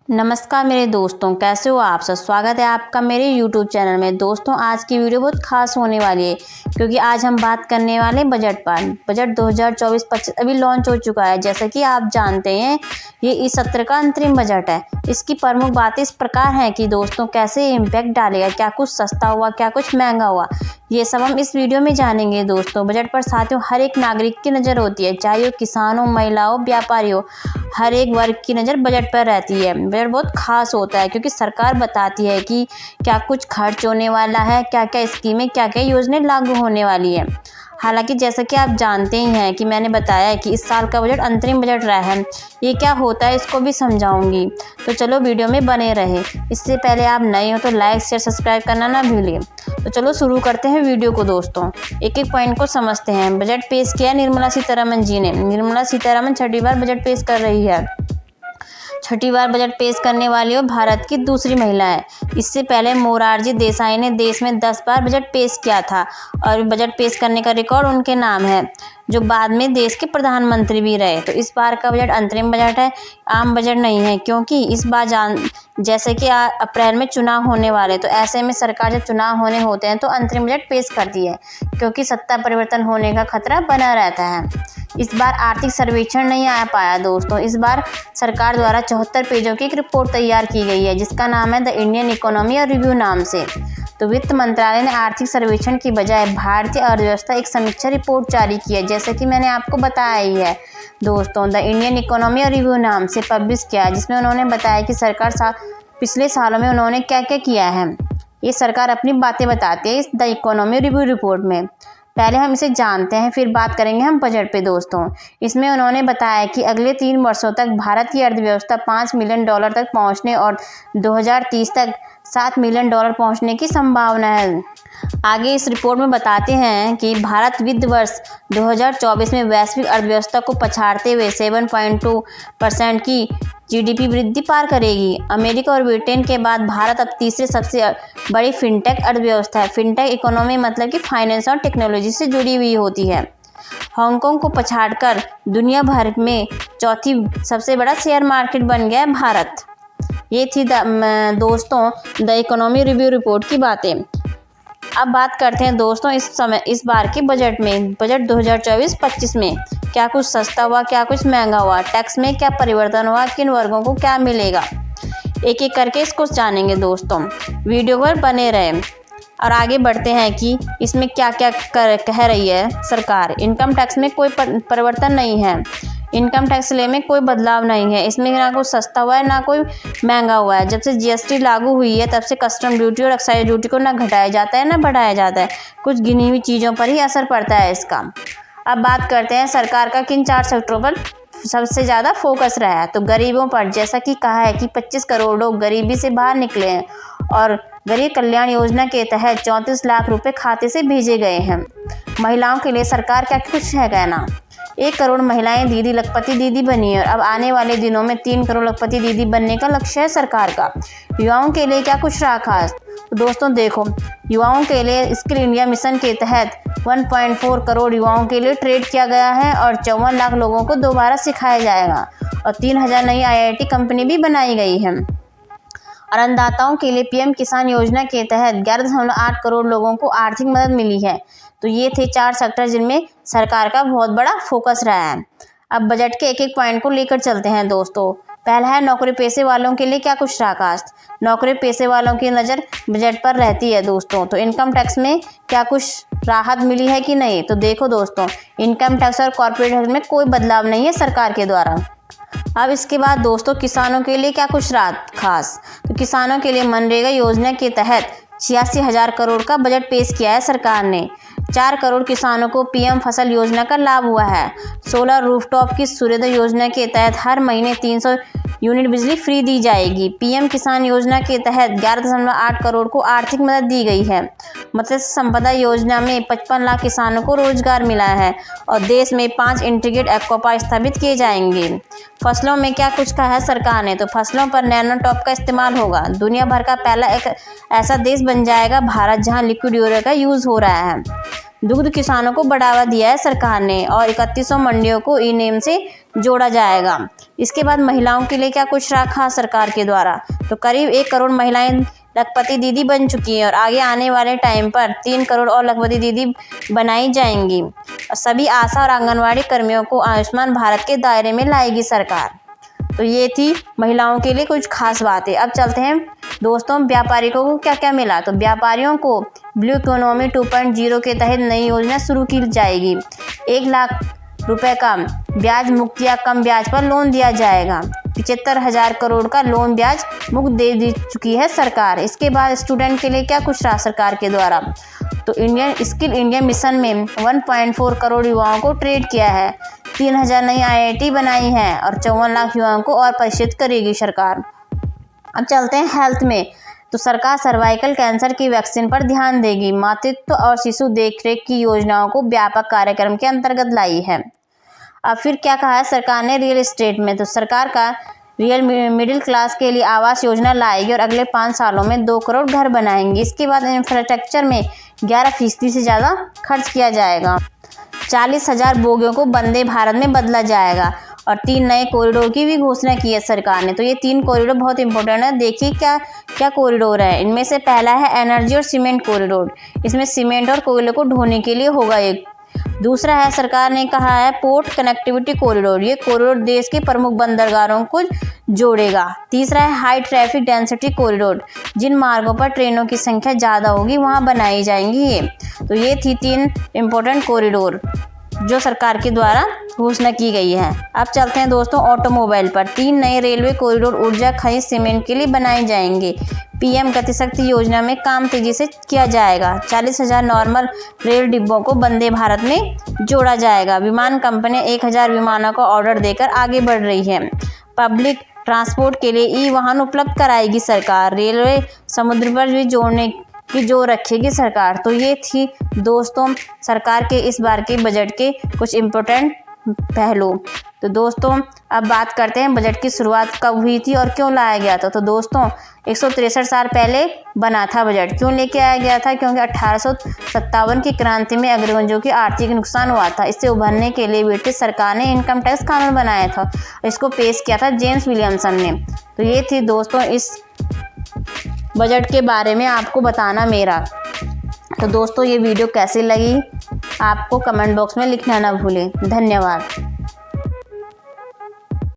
नमस्कार मेरे दोस्तों, कैसे हो आप सब। स्वागत है आपका मेरे YouTube चैनल में। दोस्तों, आज की वीडियो बहुत खास होने वाली है क्योंकि आज हम बात करने वाले बजट पर। बजट 2024-25 अभी लॉन्च हो चुका है। जैसा कि आप जानते हैं, ये इस सत्र का अंतरिम बजट है। इसकी प्रमुख बातें इस प्रकार हैं कि दोस्तों कैसे इम्पैक्ट डालेगा, क्या कुछ सस्ता हुआ, क्या कुछ महंगा हुआ, ये सब हम इस वीडियो में जानेंगे। दोस्तों, बजट पर साथियों हर एक नागरिक की नज़र होती है, चाहे वो किसान हो, महिला हो, व्यापारी हो, हर एक वर्ग की नज़र बजट पर रहती है। बजट बहुत खास होता है क्योंकि सरकार बताती है कि क्या कुछ खर्च होने वाला है, क्या क्या स्कीमें, क्या क्या योजनाएं लागू होने वाली है। हालांकि जैसा कि आप जानते ही हैं कि मैंने बताया है कि इस साल का बजट अंतरिम बजट रहा है। ये क्या होता है इसको भी समझाऊंगी, तो चलो वीडियो में बने रहे। इससे पहले आप नए हो तो लाइक शेयर सब्सक्राइब करना ना भूलिए। तो चलो शुरू करते हैं वीडियो को। दोस्तों, एक एक पॉइंट को समझते हैं। बजट पेश किया निर्मला सीतारमण जी ने। निर्मला सीतारमण छठी बार बजट पेश कर रही है। छठी बार बजट पेश करने वाली वो भारत की दूसरी महिला है। इससे पहले मोरारजी देसाई ने देश में 10 बार बजट पेश किया था और बजट पेश करने का रिकॉर्ड उनके नाम है, जो बाद में देश के प्रधानमंत्री भी रहे। तो इस बार का बजट अंतरिम बजट है, आम बजट नहीं है, क्योंकि इस बार जैसे कि अप्रैल में चुनाव होने वाले, तो ऐसे में सरकार जब चुनाव होने होते हैं तो अंतरिम बजट पेश करती है, क्योंकि सत्ता परिवर्तन होने का खतरा बना रहता है। इस बार आर्थिक सर्वेक्षण नहीं आ पाया दोस्तों। इस बार सरकार द्वारा 74 पेजों की एक रिपोर्ट तैयार की गई है, जिसका नाम है द इंडियन इकोनॉमी रिव्यू नाम से। तो वित्त मंत्रालय ने आर्थिक सर्वेक्षण की बजाय भारतीय अर्थव्यवस्था एक समीक्षा रिपोर्ट जारी की है, जैसे कि मैंने आपको बताया ही है दोस्तों। द इंडियन इकोनॉमी रिव्यू नाम से पब्लिश किया है, जिसमें उन्होंने बताया कि सरकार पिछले सालों में उन्होंने क्या क्या किया है। ये सरकार अपनी बातें बताती है इस द इकोनॉमी रिव्यू रिपोर्ट में। पहले हम इसे जानते हैं, फिर बात करेंगे हम बजट पे। दोस्तों, इसमें उन्होंने बताया कि अगले 3 वर्षों तक भारत की अर्थव्यवस्था $5 मिलियन तक पहुंचने और 2030 तक $7 मिलियन पहुंचने की संभावना है। आगे इस रिपोर्ट में बताते हैं कि भारत वित्त वर्ष 2024 में वैश्विक अर्थव्यवस्था को पछाड़ते हुए 7.2% की जीडीपी वृद्धि पार करेगी। अमेरिका और ब्रिटेन के बाद भारत अब तीसरी सबसे बड़ी फिनटेक अर्थव्यवस्था है। फिनटेक इकोनॉमी मतलब कि फाइनेंस और टेक्नोलॉजी से जुड़ी हुई होती है। हांगकांग को पछाड़कर दुनिया भर में चौथी सबसे बड़ा शेयर मार्केट बन गया है भारत। ये थी दोस्तों द इकोनॉमी रिव्यू रिपोर्ट की बातें। अब बात करते हैं दोस्तों इस बार के बजट में। बजट 2024-25 में क्या कुछ सस्ता हुआ, क्या कुछ महंगा हुआ, टैक्स में क्या परिवर्तन हुआ, किन वर्गों को क्या मिलेगा, एक एक करके इसको जानेंगे दोस्तों। वीडियो पर बने रहें और आगे बढ़ते हैं कि इसमें क्या क्या कह रही है सरकार। इनकम टैक्स में कोई परिवर्तन नहीं है। इनकम टैक्स ले में कोई बदलाव नहीं है। इसमें ना कोई सस्ता हुआ है ना कोई महंगा हुआ है। जब से जीएसटी लागू हुई है तब से कस्टम ड्यूटी और एक्साइज ड्यूटी को ना घटाया जाता है ना बढ़ाया जाता है। कुछ गिनी हुई चीज़ों पर ही असर पड़ता है इसका। अब बात करते हैं सरकार का किन 4 सेक्टरों पर सबसे ज़्यादा फोकस रहा है। तो गरीबों पर, जैसा कि कहा है कि 25 करोड़ लोग गरीबी से बाहर निकले हैं और गरीब कल्याण योजना के तहत 34 लाख रुपए खाते से भेजे गए हैं। महिलाओं के लिए सरकार क्या कुछ है कहना। 1 करोड़ महिलाएं दीदी लखपति दीदी बनी है और अब आने वाले दिनों में 3 करोड़ लखपति दीदी बनने का लक्ष्य है सरकार का। युवाओं के लिए क्या कुछ रहा खास। तो दोस्तों देखो, युवाओं के लिए स्किल इंडिया मिशन के तहत 1.4 करोड़ युवाओं के लिए ट्रेड किया गया है और 54 लाख लोगों को दोबारा सिखाया जाएगा और 3000 नई IIT कंपनी भी बनाई गई है। और अन्नदाताओं के लिए पीएम किसान योजना के तहत 11.8 करोड़ लोगों को आर्थिक मदद मिली है। तो ये थे 4 सेक्टर जिनमें सरकार का बहुत बड़ा फोकस रहा है। अब बजट के एक एक पॉइंट को लेकर चलते हैं दोस्तों। पहला है नौकरी पेशे वालों के लिए क्या कुछ रहा खास। नौकरी पेशे वालों की नज़र बजट पर रहती है दोस्तों। तो इनकम टैक्स में क्या कुछ राहत मिली है कि नहीं। तो देखो दोस्तों, इनकम टैक्स और कॉर्पोरेट टैक्स में कोई बदलाव नहीं है सरकार के द्वारा। अब इसके बाद दोस्तों किसानों के लिए क्या कुछ राहत खास। तो किसानों के लिए मनरेगा योजना के तहत 86,000 करोड़ का बजट पेश किया है सरकार ने। 4 करोड़ किसानों को पीएम फसल योजना का लाभ हुआ है। 16 रूफटॉप की सूर्योदय योजना के तहत हर महीने 300 यूनिट बिजली फ्री दी जाएगी। पीएम किसान योजना के तहत 11.8 करोड़ को आर्थिक मदद दी गई है। मत्स्य संपदा योजना में 55 लाख किसानों को रोजगार मिला है और देश में 5 इंटीग्रेटेड एक्वा पार्क स्थापित किए जाएंगे। फसलों में क्या कुछ कहा है सरकार ने। तो फसलों पर नैनोटॉप का इस्तेमाल होगा। दुनिया भर का पहला एक ऐसा देश बन जाएगा भारत जहां लिक्विड यूरिया का यूज़ हो रहा है। दुग्ध किसानों को बढ़ावा दिया है सरकार ने और 3100 मंडियों को ई नेम से जोड़ा जाएगा। इसके बाद महिलाओं के लिए क्या कुछ रखा सरकार के द्वारा, तो करीब 1 करोड़ महिलाएं लखपति दीदी बन चुकी है और आगे आने वाले टाइम पर 3 करोड़ और लखपति दीदी बनाई जाएंगी। और सभी आशा और आंगनवाड़ी कर्मियों को आयुष्मान भारत के दायरे में लाएगी सरकार। तो ये थी महिलाओं के लिए कुछ खास बातें। अब चलते हैं दोस्तों व्यापारियों को क्या क्या मिला। तो व्यापारियों को ब्लू इकोनॉमी 2.0 के तहत नई योजना शुरू की जाएगी। 1 लाख रुपए का ब्याज मुक्त या कम ब्याज पर लोन दिया जाएगा। 75,000 करोड़ का लोन ब्याज मुक्त दे चुकी है सरकार। इसके बाद स्टूडेंट के लिए क्या कुछ रहा सरकार के द्वारा, तो इंडियन स्किल इंडिया मिशन में 1.4 करोड़ युवाओं को ट्रेड किया है। 3000 नई IIT बनाई है और 54 लाख युवाओं को और प्रशिक्षित करेगी सरकार। अब चलते हैं हेल्थ में। तो सरकार सर्वाइकल कैंसर की वैक्सीन पर ध्यान देगी। मातृत्व और शिशु देखरेख की योजनाओं को व्यापक कार्यक्रम के अंतर्गत लाई है। अब फिर क्या कहा है सरकार ने रियल एस्टेट में, तो सरकार का रियल मिडिल क्लास के लिए आवास योजना लाएगी और अगले 5 सालों में 2 करोड़ घर बनाएंगी। इसके बाद इंफ्रास्ट्रक्चर में 11% से ज़्यादा खर्च किया जाएगा। 40,000 बोगियों को वंदे भारत में बदला जाएगा और 3 नए कॉरिडोर की भी घोषणा की है सरकार ने। तो ये 3 कॉरिडोर बहुत इंपॉर्टेंट है। देखिए क्या क्या कॉरिडोर है। इनमें से पहला है एनर्जी और सीमेंट कॉरिडोर। इसमें सीमेंट और कोयले को ढोने के लिए होगा एक। दूसरा है सरकार ने कहा है पोर्ट कनेक्टिविटी कॉरिडोर। ये कॉरिडोर देश के प्रमुख बंदरगाहों को जोड़ेगा। तीसरा है हाई ट्रैफिक डेंसिटी कॉरिडोर। जिन मार्गों पर ट्रेनों की संख्या ज़्यादा होगी वहाँ बनाई जाएंगी ये। तो ये थी 3 इम्पोर्टेंट कॉरिडोर जो सरकार के द्वारा घोषणा की गई है। अब चलते हैं दोस्तों ऑटोमोबाइल पर। 3 नए रेलवे कॉरिडोर ऊर्जा खनिज सीमेंट के लिए बनाए जाएंगे। PM गति शक्ति योजना में काम तेजी से किया जाएगा। 40,000 नॉर्मल रेल डिब्बों को वंदे भारत में जोड़ा जाएगा। विमान कंपनी 1000 विमानों का ऑर्डर देकर आगे बढ़ रही है। पब्लिक ट्रांसपोर्ट के लिए ई वाहन उपलब्ध कराएगी सरकार। रेलवे समुद्र पर भी जोड़ने की जोर रखेगी सरकार। तो ये थी दोस्तों सरकार के इस बार के बजट के कुछ इम्पोर्टेंट पहलू। तो दोस्तों अब बात करते हैं बजट की शुरुआत कब हुई थी और क्यों लाया गया था। तो दोस्तों 163 साल पहले बना था बजट। क्यों लेके आया गया था, क्योंकि 1857 की क्रांति में अंग्रेजों की आर्थिक नुकसान हुआ था। इससे उभरने के लिए ब्रिटिश सरकार ने इनकम टैक्स कानून बनाया था। इसको पेश किया था जेम्स विलियमसन ने। तो ये थी दोस्तों इस बजट के बारे में आपको बताना मेरा। तो दोस्तों ये वीडियो कैसी लगी आपको कमेंट बॉक्स में लिखना ना भूलें। धन्यवाद।